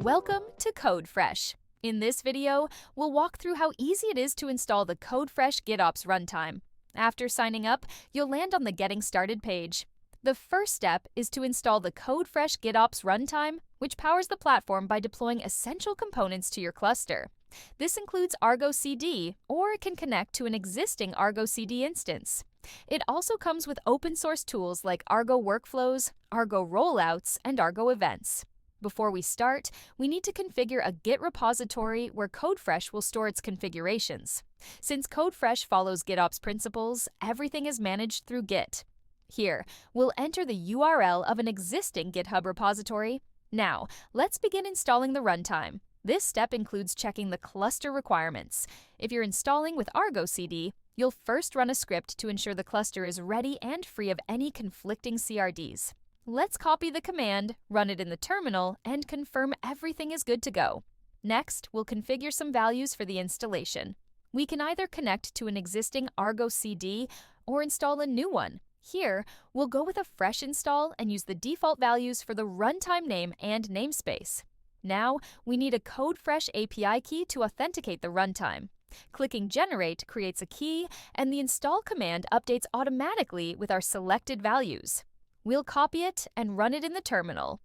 Welcome to Codefresh. In this video, we'll walk through how easy it is to install the Codefresh GitOps Runtime. After signing up, you'll land on the Getting Started page. The first step is to install the Codefresh GitOps Runtime, which powers the platform by deploying essential components to your cluster. This includes Argo CD, or it can connect to an existing Argo CD instance. It also comes with open-source tools like Argo Workflows, Argo Rollouts, and Argo Events. Before we start, we need to configure a Git repository where Codefresh will store its configurations. Since Codefresh follows GitOps principles, everything is managed through Git. Here, we'll enter the URL of an existing GitHub repository. Now, let's begin installing the runtime. This step includes checking the cluster requirements. If you're installing with Argo CD, you'll first run a script to ensure the cluster is ready and free of any conflicting CRDs. Let's copy the command, run it in the terminal, and confirm everything is good to go. Next, we'll configure some values for the installation. We can either connect to an existing Argo CD or install a new one. Here, we'll go with a fresh install and use the default values for the runtime name and namespace. Now, we need a Codefresh API key to authenticate the runtime. Clicking Generate creates a key, and the install command updates automatically with our selected values. We'll copy it and run it in the terminal.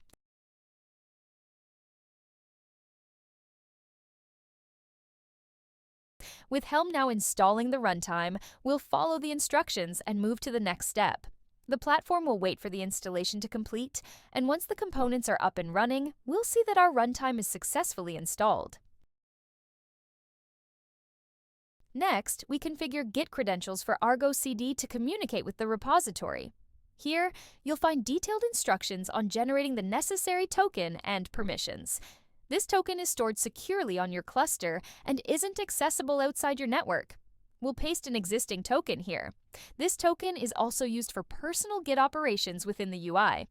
With Helm now installing the runtime, we'll follow the instructions and move to the next step. The platform will wait for the installation to complete, and once the components are up and running, we'll see that our runtime is successfully installed. Next, we configure Git credentials for Argo CD to communicate with the repository. Here, you'll find detailed instructions on generating the necessary token and permissions. This token is stored securely on your cluster and isn't accessible outside your network. We'll paste an existing token here. This token is also used for personal Git operations within the UI.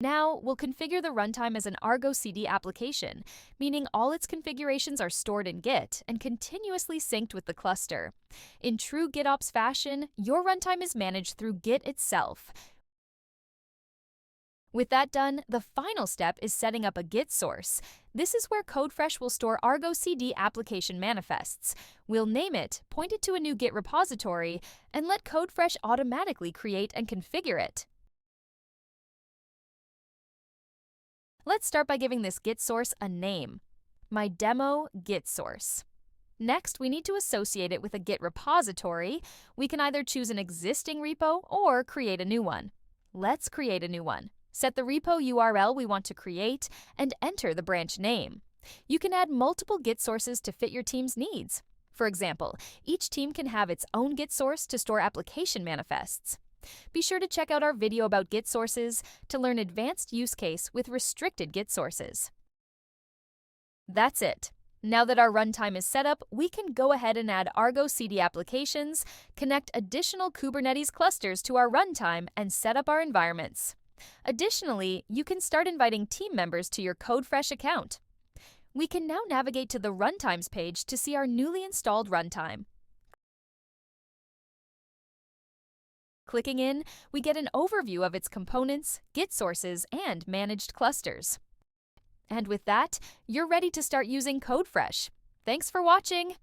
Now, we'll configure the runtime as an Argo CD application, meaning all its configurations are stored in Git and continuously synced with the cluster. In true GitOps fashion, your runtime is managed through Git itself. With that done, the final step is setting up a Git source. This is where Codefresh will store Argo CD application manifests. We'll name it, point it to a new Git repository, and let Codefresh automatically create and configure it. Let's start by giving this Git source a name. My demo Git source. Next, we need to associate it with a Git repository. We can either choose an existing repo or create a new one. Let's create a new one. Set the repo URL we want to create and enter the branch name. You can add multiple Git sources to fit your team's needs. For example, each team can have its own Git source to store application manifests. Be sure to check out our video about Git Sources to learn advanced use case with restricted Git sources. That's it. Now that our runtime is set up, we can go ahead and add Argo CD applications, connect additional Kubernetes clusters to our runtime, and set up our environments. Additionally, you can start inviting team members to your Codefresh account. We can now navigate to the Runtimes page to see our newly installed runtime. Clicking in, we get an overview of its components, Git sources, and managed clusters. And with that, you're ready to start using Codefresh. Thanks for watching!